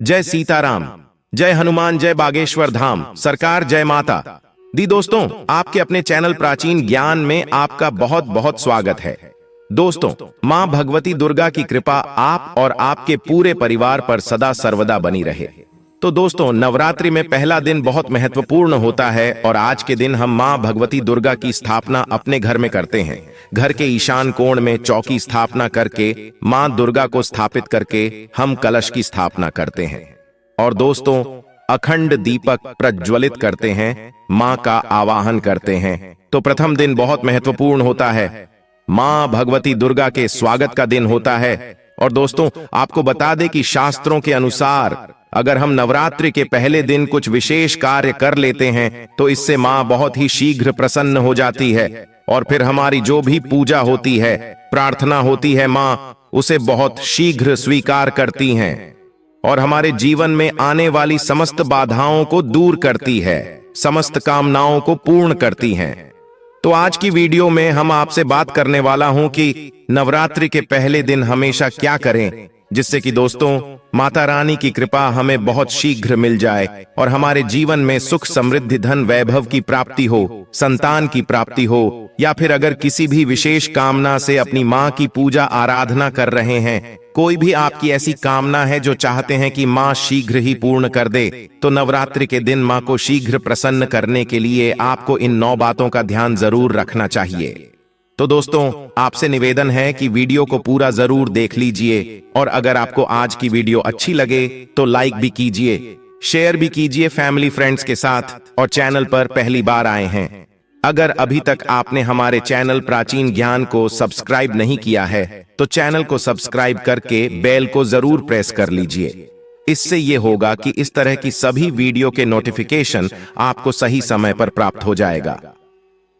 जय सीताराम, जय हनुमान, जय बागेश्वर धाम, सरकार जय माता दी। दोस्तों, आपके अपने चैनल प्राचीन ज्ञान में आपका बहुत बहुत स्वागत है। दोस्तों, मां भगवती दुर्गा की कृपा आप और आपके पूरे परिवार पर सदा सर्वदा बनी रहे। तो दोस्तों, नवरात्रि में पहला दिन बहुत महत्वपूर्ण होता है और आज के दिन हम मां भगवती दुर्गा की स्थापना अपने घर में करते हैं। घर के ईशान कोण में चौकी स्थापना करके मां दुर्गा को स्थापित करके हम कलश की स्थापना करते हैं और दोस्तों, अखंड दीपक प्रज्वलित करते हैं, मां का आवाहन करते हैं। तो प्रथम दिन बहुत महत्वपूर्ण होता है, मां भगवती दुर्गा के स्वागत का दिन होता है। और दोस्तों, आपको बता दें कि शास्त्रों के अनुसार अगर हम नवरात्रि के पहले दिन कुछ विशेष कार्य कर लेते हैं तो इससे मां बहुत ही शीघ्र प्रसन्न हो जाती है और फिर हमारी जो भी पूजा होती है, प्रार्थना होती है, मां उसे बहुत शीघ्र स्वीकार करती हैं और हमारे जीवन में आने वाली समस्त बाधाओं को दूर करती है, समस्त कामनाओं को पूर्ण करती हैं। तो आज की वीडियो में हम आपसे बात करने वाला हूं कि नवरात्रि के पहले दिन हमेशा क्या करें जिससे कि दोस्तों, माता रानी की कृपा हमें बहुत शीघ्र मिल जाए और हमारे जीवन में सुख, समृद्धि, धन, वैभव की प्राप्ति हो, संतान की प्राप्ति हो, या फिर अगर किसी भी विशेष कामना से अपनी मां की पूजा आराधना कर रहे हैं, कोई भी आपकी ऐसी कामना है जो चाहते हैं कि मां शीघ्र ही पूर्ण कर दे, तो नवरात्रि के दिन मां को शीघ्र प्रसन्न करने के लिए आपको इन 9 बातों का ध्यान जरूर रखना चाहिए। तो दोस्तों, आपसे निवेदन है कि वीडियो को पूरा जरूर देख लीजिए और अगर आपको आज की वीडियो अच्छी लगे तो लाइक भी कीजिए, शेयर भी कीजिए फैमिली फ्रेंड्स के साथ, और चैनल पर पहली बार आए हैं, अगर अभी तक आपने हमारे चैनल प्राचीन ज्ञान को सब्सक्राइब नहीं किया है तो चैनल को सब्सक्राइब करके बेल को जरूर प्रेस कर लीजिए। इससे ये होगा कि इस तरह की सभी वीडियो के नोटिफिकेशन आपको सही समय पर प्राप्त हो जाएगा।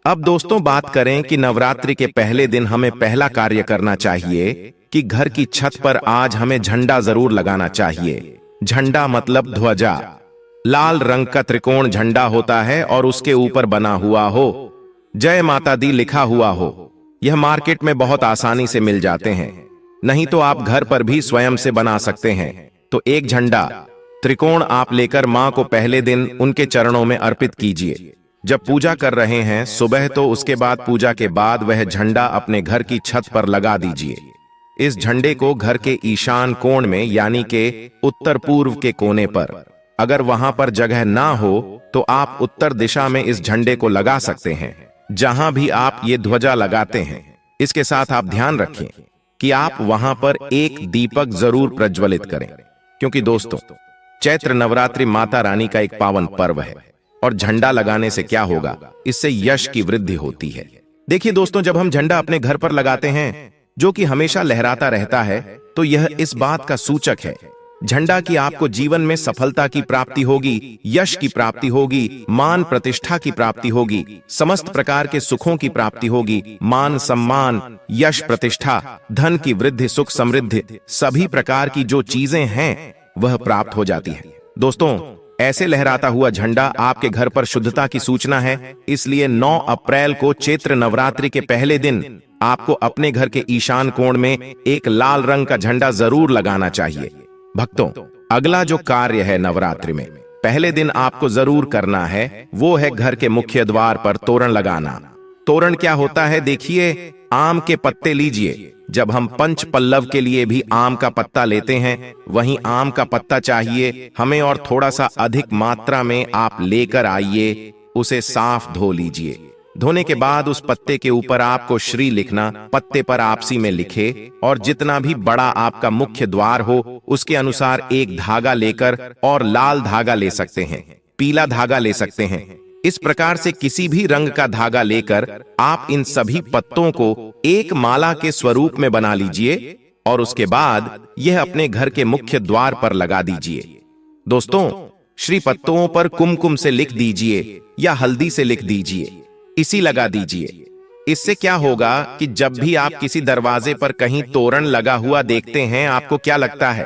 अब दोस्तों, बात करें कि नवरात्रि के पहले दिन हमें पहला कार्य करना चाहिए कि घर की छत पर आज हमें झंडा जरूर लगाना चाहिए। झंडा मतलब ध्वजा। लाल रंग का त्रिकोण झंडा होता है और उसके ऊपर बना हुआ हो, जय माता दी लिखा हुआ हो। यह मार्केट में बहुत आसानी से मिल जाते हैं, नहीं तो आप घर पर भी स्वयं से बना सकते हैं। तो एक झंडा त्रिकोण आप लेकर मां को पहले दिन उनके चरणों में अर्पित कीजिए। जब पूजा कर रहे हैं सुबह, तो उसके बाद पूजा के बाद वह झंडा अपने घर की छत पर लगा दीजिए। इस झंडे को घर के ईशान कोण में, यानी के उत्तर पूर्व के कोने पर, अगर वहां पर जगह ना हो तो आप उत्तर दिशा में इस झंडे को लगा सकते हैं, जहां भी आप ये ध्वजा लगाते हैं। इसके साथ आप ध्यान रखें कि आप वहां पर एक दीपक जरूर प्रज्वलित करें, क्योंकि दोस्तों, चैत्र नवरात्रि माता रानी का एक पावन पर्व है और झंडा लगाने से क्या होगा, इससे यश की वृद्धि होती है। देखिए दोस्तों, जब हम झंडा अपने घर पर लगाते हैं जो कि हमेशा लहराता रहता है, तो यह इस बात का सूचक है झंडा की आपको जीवन में सफलता की प्राप्ति होगी, यश की प्राप्ति होगी, मान प्रतिष्ठा की प्राप्ति होगी, समस्त प्रकार के सुखों की प्राप्ति होगी, मान सम्मान, यश प्रतिष्ठा, धन की वृद्धि, सुख समृद्धि, सभी प्रकार की जो चीजें हैं वह प्राप्त हो जाती है। दोस्तों, ऐसे लहराता हुआ झंडा आपके घर पर शुद्धता की सूचना है, इसलिए 9 अप्रैल को चैत्र नवरात्रि के पहले दिन आपको अपने घर के ईशान कोण में एक लाल रंग का झंडा जरूर लगाना चाहिए। भक्तों, अगला जो कार्य है नवरात्रि में पहले दिन आपको जरूर करना है, वो है घर के मुख्य द्वार पर तोरण लगाना। तोरण क्या होता है, देखिए, आम के पत्ते लीजिए। जब हम पंच पल्लव के लिए भी आम का पत्ता लेते हैं, वहीं आम का पत्ता चाहिए हमें और थोड़ा सा अधिक मात्रा में आप लेकर आइए, उसे साफ धो लीजिए। धोने के बाद उस पत्ते के ऊपर आपको श्री लिखना, पत्ते पर आपसी में लिखे, और जितना भी बड़ा आपका मुख्य द्वार हो उसके अनुसार एक धागा लेकर, और लाल धागा ले सकते हैं, पीला धागा ले सकते हैं, इस प्रकार से किसी भी रंग का धागा लेकर आप इन सभी पत्तों को एक माला के स्वरूप में बना लीजिए और उसके बाद यह अपने घर के मुख्य द्वार पर लगा दीजिए। दोस्तों, श्री पत्तों पर कुमकुम से लिख दीजिए या हल्दी से लिख दीजिए, इसी लगा दीजिए। इससे क्या होगा कि जब भी आप किसी दरवाजे पर कहीं तोरण लगा हुआ देखते हैं, आपको क्या लगता है,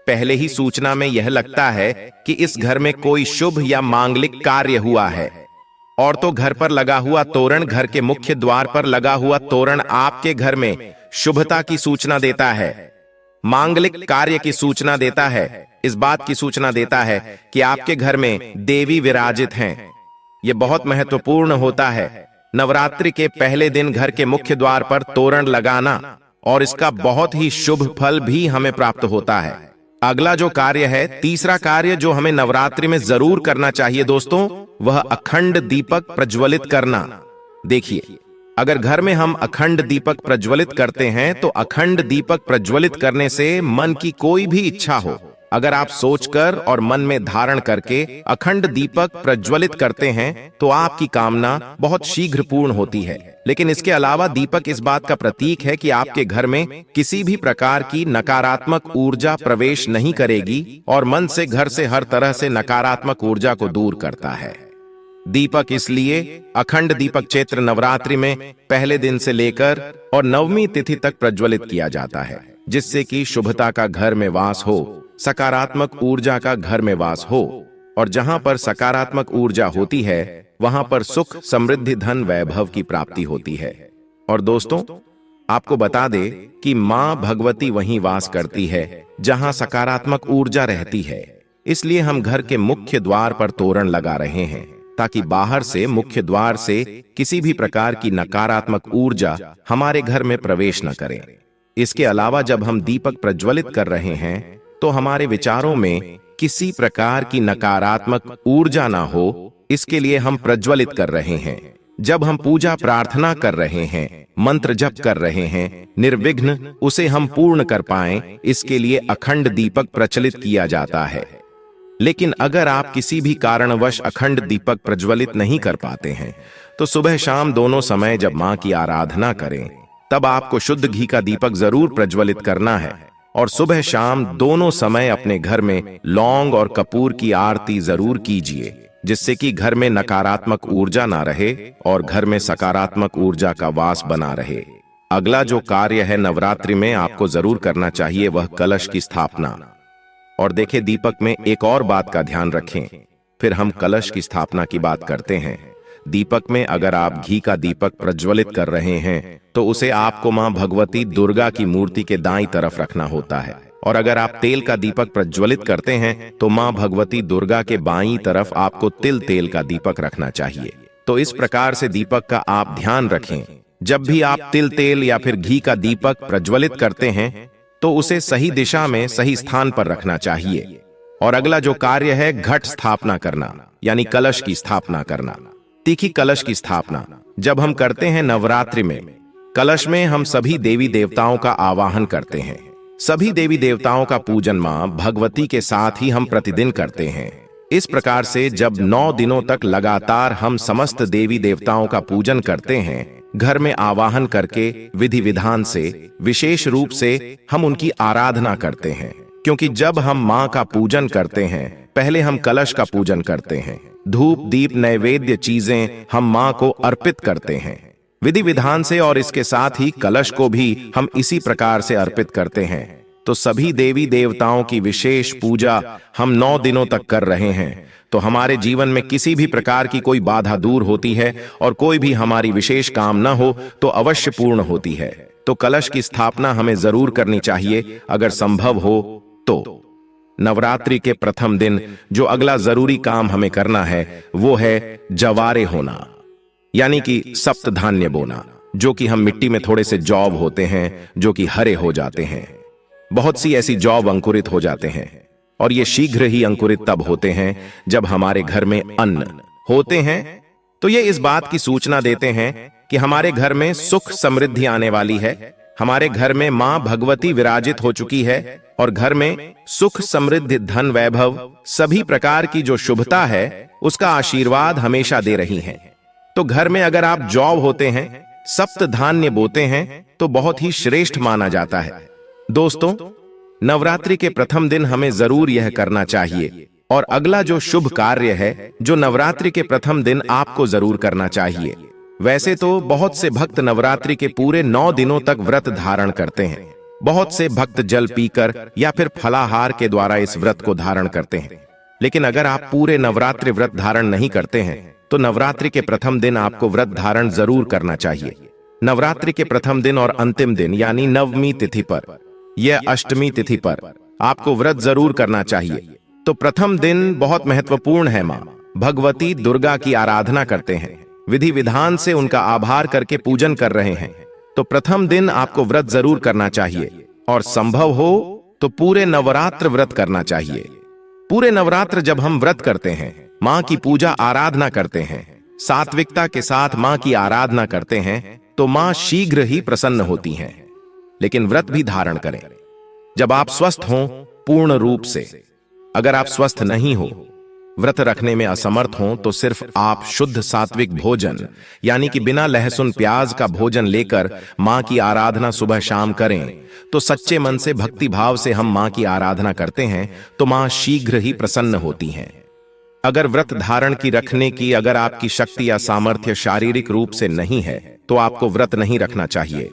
पहले ही सूचना में यह लगता है कि इस घर में कोई शुभ या मांगलिक कार्य हुआ है। और तो घर पर लगा हुआ तोरण, घर के मुख्य द्वार पर लगा हुआ तोरण आपके घर में शुभता की सूचना देता है, मांगलिक कार्य की सूचना देता है। इस बात की सूचना देता है कि आपके घर में देवी विराजित हैं। यह बहुत महत्वपूर्ण होता है। नवरात्रि के पहले दिन घर के मुख्य द्वार पर तोरण लगाना और इसका बहुत ही शुभ फल भी हमें प्राप्त होता है। अगला जो कार्य है, तीसरा कार्य जो हमें नवरात्रि में जरूर करना चाहिए दोस्तों, वह अखंड दीपक प्रज्वलित करना। देखिए, अगर घर में हम अखंड दीपक प्रज्वलित करते हैं तो अखंड दीपक प्रज्वलित करने से मन की कोई भी इच्छा हो, अगर आप सोचकर और मन में धारण करके अखंड दीपक प्रज्वलित करते हैं तो आपकी कामना बहुत शीघ्र पूर्ण होती है। लेकिन इसके अलावा दीपक इस बात का प्रतीक है कि आपके घर में किसी भी प्रकार की नकारात्मक ऊर्जा प्रवेश नहीं करेगी और मन से घर से हर तरह से नकारात्मक ऊर्जा को दूर करता है। दीपक इसलिए अखंड दीपक चैत्र नवरात्रि में पहले दिन से लेकर और नवमी तिथि तक प्रज्वलित किया जाता है, जिससे कि शुभता का घर में वास हो, सकारात्मक ऊर्जा का घर में वास हो, और जहां पर सकारात्मक ऊर्जा होती है वहां पर सुख, समृद्धि, धन, वैभव की प्राप्ति होती है। और दोस्तों, आपको बता दे कि मां भगवती वहीं वास करती है जहां सकारात्मक ऊर्जा रहती है। इसलिए हम घर के मुख्य द्वार पर तोरण लगा रहे हैं ताकि बाहर से मुख्य द्वार से किसी भी प्रकार की नकारात्मक ऊर्जा हमारे घर में प्रवेश न करे। इसके अलावा जब हम दीपक प्रज्वलित कर रहे हैं तो हमारे विचारों में किसी प्रकार की नकारात्मक ऊर्जा ना हो, इसके लिए हम प्रज्वलित कर रहे हैं। जब हम पूजा प्रार्थना कर रहे हैं, मंत्र जप कर रहे हैं, निर्विघ्न उसे हम पूर्ण कर पाएं, इसके लिए अखंड दीपक प्रज्वलित किया जाता है। लेकिन अगर आप किसी भी कारणवश अखंड दीपक प्रज्वलित नहीं कर पाते हैं तो सुबह शाम दोनों समय जब मां की आराधना करें तब आपको शुद्ध घी का दीपक जरूर प्रज्वलित करना है। और सुबह शाम दोनों समय अपने घर में लौंग और कपूर की आरती जरूर कीजिए, जिससे कि घर में नकारात्मक ऊर्जा ना रहे और घर में सकारात्मक ऊर्जा का वास बना रहे। अगला जो कार्य है नवरात्रि में आपको जरूर करना चाहिए, वह कलश की स्थापना। और देखें, दीपक में एक और बात का ध्यान रखें, फिर हम कलश की स्थापना की बात करते हैं। दीपक में अगर आप घी का दीपक प्रज्वलित कर रहे हैं तो उसे आपको मां भगवती दुर्गा की मूर्ति के दाईं तरफ रखना होता है, और अगर आप तेल का दीपक प्रज्वलित करते हैं तो मां भगवती दुर्गा के बाईं तरफ आपको तिल तेल का दीपक रखना चाहिए। तो इस प्रकार से दीपक का आप ध्यान रखें। जब भी आप तिल तेल या फिर घी का दीपक प्रज्वलित करते हैं तो उसे सही दिशा में सही स्थान पर रखना चाहिए। और अगला जो कार्य है घट स्थापना करना, यानी कलश की स्थापना करना। तीखी कलश की स्थापना जब हम करते हैं नवरात्रि में, कलश में हम सभी देवी देवताओं का आवाहन करते हैं। सभी देवी देवताओं का पूजन मां भगवती के साथ ही हम प्रतिदिन करते हैं। इस प्रकार से जब 9 दिनों तक लगातार हम समस्त देवी देवताओं का पूजन करते हैं, घर में आवाहन करके विधि विधान से, विशेष रूप से हम उनकी आराधना करते हैं। क्योंकि जब हम मां का पूजन करते हैं, पहले हम कलश का पूजन करते हैं। धूप दीप नैवेद्य चीजें हम मां को अर्पित करते हैं विधि विधान से, और इसके साथ ही कलश को भी हम इसी प्रकार से अर्पित करते हैं। तो सभी देवी देवताओं की विशेष पूजा हम 9 दिनों तक कर रहे हैं, तो हमारे जीवन में किसी भी प्रकार की कोई बाधा दूर होती है और कोई भी हमारी विशेष काम न हो तो अवश्य पूर्ण होती है। तो कलश की स्थापना हमें जरूर करनी चाहिए अगर संभव हो तो। नवरात्रि के प्रथम दिन जो अगला जरूरी काम हमें करना है वो है जवारे होना, यानी कि सप्त धान्य बोना, जो कि हम मिट्टी में थोड़े से जौ होते हैं जो कि हरे हो जाते हैं। बहुत सी ऐसी जौ अंकुरित हो जाते हैं और ये शीघ्र ही अंकुरित तब होते हैं जब हमारे घर में अन्न होते हैं। तो ये इस बात की सूचना देते हैं कि हमारे घर में सुख समृद्धि आने वाली है। हमारे घर में मां भगवती विराजित हो चुकी है और घर में सुख समृद्धि धन वैभव सभी प्रकार की जो शुभता है उसका आशीर्वाद हमेशा दे रही हैं। तो घर में अगर आप जौ होते हैं, सप्त धान्य बोते हैं तो बहुत ही श्रेष्ठ माना जाता है। दोस्तों, नवरात्रि के प्रथम दिन हमें जरूर यह करना चाहिए। और अगला जो शुभ कार्य है जो नवरात्रि के प्रथम दिन आपको जरूर करना चाहिए। वैसे तो बहुत से भक्त नवरात्रि के पूरे 9 दिनों तक व्रत धारण करते हैं। बहुत से भक्त जल पीकर या फिर फलाहार के द्वारा इस व्रत को धारण करते हैं। लेकिन अगर आप पूरे नवरात्रि व्रत धारण नहीं करते हैं तो नवरात्रि के प्रथम दिन आपको व्रत धारण जरूर करना चाहिए। नवरात्रि के प्रथम दिन और अंतिम दिन यानी नवमी तिथि पर, यह अष्टमी तिथि पर आपको व्रत जरूर करना चाहिए। तो प्रथम दिन बहुत महत्वपूर्ण है। माँ भगवती दुर्गा की आराधना करते हैं, विधि विधान से उनका आभार करके पूजन कर रहे हैं। तो प्रथम दिन आपको व्रत जरूर करना चाहिए और संभव हो तो पूरे नवरात्र व्रत करना चाहिए। पूरे नवरात्र जब हम व्रत करते हैं, माँ की पूजा आराधना करते हैं, सात्विकता के साथ माँ की आराधना करते हैं, तो माँ शीघ्र ही प्रसन्न होती हैं। लेकिन व्रत भी धारण करें जब आप स्वस्थ हों पूर्ण रूप से। अगर आप स्वस्थ नहीं हो, व्रत रखने में असमर्थ हों, तो सिर्फ आप शुद्ध सात्विक भोजन यानी कि बिना लहसुन प्याज का भोजन लेकर माँ की आराधना सुबह शाम करें, तो सच्चे मन से भक्ति भाव से हम माँ की आराधना करते हैं तो माँ शीघ्र ही प्रसन्न होती हैं। अगर व्रत धारण की रखने की अगर आपकी शक्ति या सामर्थ्य शारीरिक रूप से नहीं है तो आपको व्रत नहीं रखना चाहिए।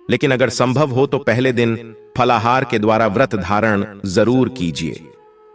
लेकिन अगर संभव हो तो पहले दिन फलाहार के द्वारा व्रत धारण जरूर कीजिए।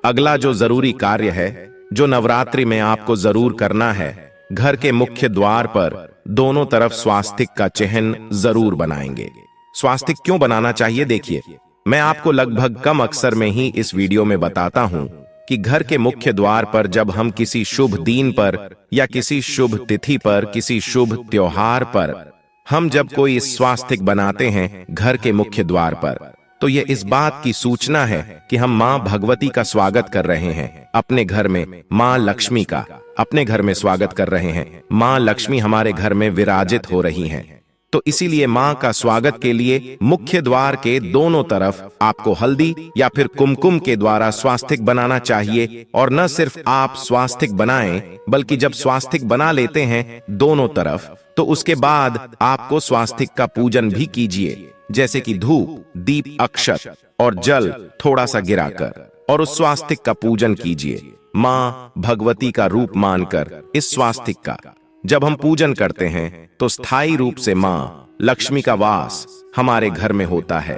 अगला जो जरूरी कार्य है, जो नवरात्रि में आपको जरूर करना है, घर के मुख्य द्वार पर दोनों तरफ स्वास्तिक का चिन्ह जरूर बनाएंगे। स्वास्तिक क्यों बनाना चाहिए, देखिए मैं आपको लगभग कम अक्सर में ही इस वीडियो में बताता हूं कि घर के मुख्य द्वार पर जब हम किसी शुभ दिन पर या किसी शुभ तिथि पर, किसी शुभ त्योहार पर हम जब कोई स्वास्तिक बनाते हैं घर के मुख्य द्वार पर, तो यह इस बात की सूचना है कि हम माँ भगवती का स्वागत कर रहे हैं अपने घर में, माँ लक्ष्मी का अपने घर में स्वागत कर रहे हैं। माँ लक्ष्मी हमारे घर में विराजित हो रही हैं। तो इसीलिए माँ का स्वागत के लिए मुख्य द्वार के दोनों तरफ आपको हल्दी या फिर कुमकुम के द्वारा स्वास्तिक बनाना चाहिए। और न सिर्फ आप स्वास्तिक बनाएं, बल्कि जब स्वास्तिक बना लेते हैं दोनों तरफ, तो उसके बाद आपको स्वास्तिक का पूजन भी कीजिए, जैसे कि धूप, दीप, अक्षत और जल थोड़ा सा गिराकर, और उस स्वास्तिक का पूजन कीजिए। माँ भगवती का रूप मानकर इस स्वास्तिक का जब हम पूजन करते हैं तो स्थायी रूप से माँ लक्ष्मी का वास हमारे घर में होता है।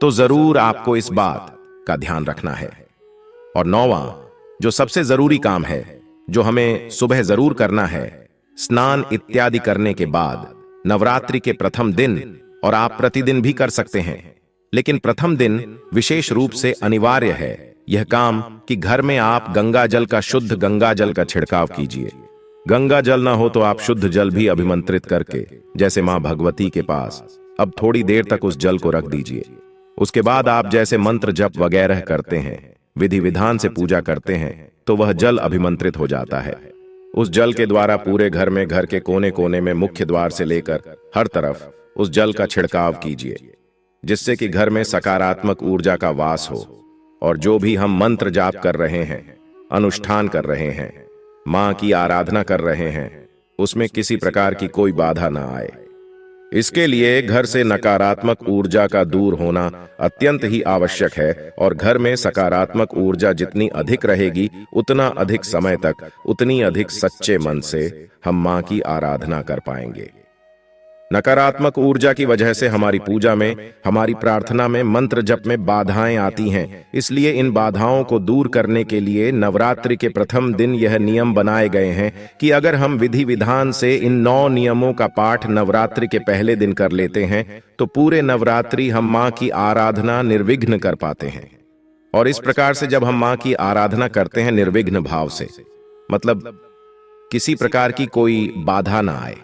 तो जरूर आपको इस बात का ध्यान रखना है। और 9वां जो सबसे जरूरी काम है, जो हमें सुबह जरूर करना है, स्नान इत्यादि करने के बाद नवरात्रि के प्रथम दिन, और आप प्रतिदिन भी कर सकते हैं, लेकिन प्रथम दिन विशेष रूप से अनिवार्य है यह काम कि घर में आप गंगा जल का, शुद्ध गंगा जल का छिड़काव कीजिए। गंगा जल ना हो तो आप शुद्ध जल भी अभिमंत्रित करके, जैसे मां भगवती के पास, अब थोड़ी देर तक उस जल को रख दीजिए। उसके बाद आप जैसे मंत्र जप वगैरह करते हैं, विधि विधान से पूजा करते हैं, तो वह जल अभिमंत्रित हो जाता है। उस जल के द्वारा पूरे घर में, घर के कोने कोने में, मुख्य द्वार से लेकर हर तरफ उस जल का छिड़काव कीजिए, जिससे कि घर में सकारात्मक ऊर्जा का वास हो। और जो भी हम मंत्र जाप कर रहे हैं, अनुष्ठान कर रहे हैं, माँ की आराधना कर रहे हैं, उसमें किसी प्रकार की कोई बाधा ना आए। इसके लिए घर से नकारात्मक ऊर्जा का दूर होना अत्यंत ही आवश्यक है। और घर में सकारात्मक ऊर्जा जितनी अधिक रहेगी, उतना अधिक समय तक, उतनी अधिक सच्चे मन से हम माँ की आराधना कर पाएंगे। नकारात्मक ऊर्जा की वजह से हमारी पूजा में, हमारी प्रार्थना में, मंत्र जप में बाधाएं आती हैं। इसलिए इन बाधाओं को दूर करने के लिए नवरात्रि के प्रथम दिन यह नियम बनाए गए हैं कि अगर हम विधि विधान से इन 9 नियमों का पाठ नवरात्रि के पहले दिन कर लेते हैं, तो पूरे नवरात्रि हम माँ की आराधना निर्विघ्न कर पाते हैं। और इस प्रकार से जब हम माँ की आराधना करते हैं निर्विघ्न भाव से, मतलब किसी प्रकार की कोई बाधा ना आए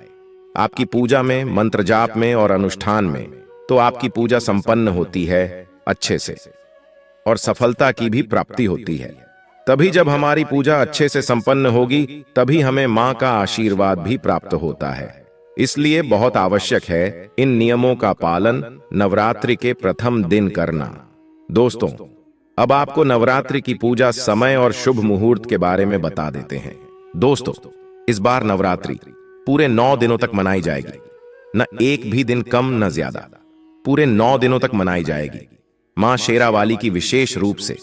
आपकी पूजा में, मंत्र जाप में और अनुष्ठान में, तो आपकी पूजा संपन्न होती है अच्छे से और सफलता की भी प्राप्ति होती है। तभी जब हमारी पूजा अच्छे से संपन्न होगी, तभी हमें माँ का आशीर्वाद भी प्राप्त होता है। इसलिए बहुत आवश्यक है इन नियमों का पालन नवरात्रि के प्रथम दिन करना। दोस्तों, अब आपको नवरात्रि की पूजा, समय और शुभ मुहूर्त के बारे में बता देते हैं। दोस्तों, इस बार नवरात्रि पूरे 9 दिनों तक मनाई जाएगी, न एक भी दिन कम न ज्यादा, पूरे 9 दिनों तक मनाई जाएगी। मां शेरावाली की विशेष रूप से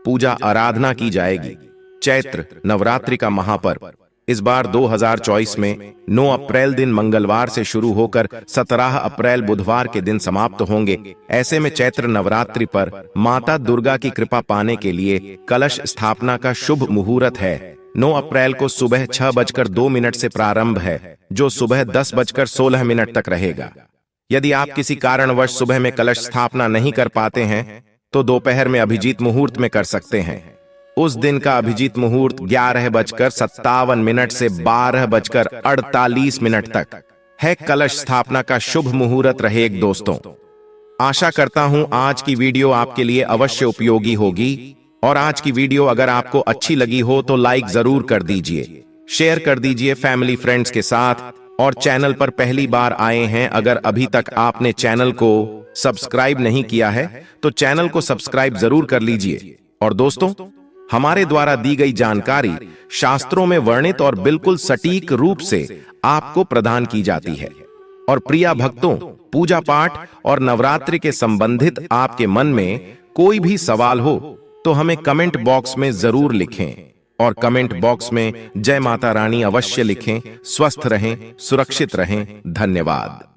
पूजा आराधना की जाएगी। चैत्र नवरात्रि का महापर्व इस बार 2024 में 9 अप्रैल दिन मंगलवार से शुरू होकर 17 अप्रैल बुधवार के दिन समाप्त होंगे। ऐसे में चैत्र नवरात्रि पर माता दुर्गा की कृपा पाने के लिए कलश स्थापना का शुभ मुहूर्त है। 9 अप्रैल को सुबह 6:02 से प्रारंभ है, जो सुबह 10:16 तक रहेगा। यदि आप किसी कारणवश सुबह में कलश स्थापना नहीं कर पाते हैं, तो दोपहर में अभिजीत मुहूर्त में कर सकते हैं। उस दिन का अभिजीत मुहूर्त 11:57 से 12:48 तक है। कलश स्थापना का शुभ मुहूर्त रहेगा दोस्तों। आशा करता हूं आज की वीडियो आपके लिए अवश्य उपयोगी होगी, और आज की वीडियो अगर आपको अच्छी लगी हो तो लाइक जरूर कर दीजिए, शेयर कर दीजिए फैमिली फ्रेंड्स के साथ, और चैनल पर पहली बार आए हैं अगर अभी तक आपने चैनल को सब्सक्राइब नहीं किया है तो चैनल को सब्सक्राइब जरूर कर लीजिए। और दोस्तों, हमारे द्वारा दी गई जानकारी शास्त्रों में वर्णित और बिल्कुल सटीक रूप से आपको प्रदान की जाती है। और प्रिय भक्तों, पूजा पाठ और नवरात्रि के संबंधित आपके मन में कोई भी सवाल हो तो हमें कमेंट बॉक्स में जरूर लिखें, और कमेंट बॉक्स में जय माता रानी अवश्य लिखें। स्वस्थ रहें, सुरक्षित रहें। धन्यवाद।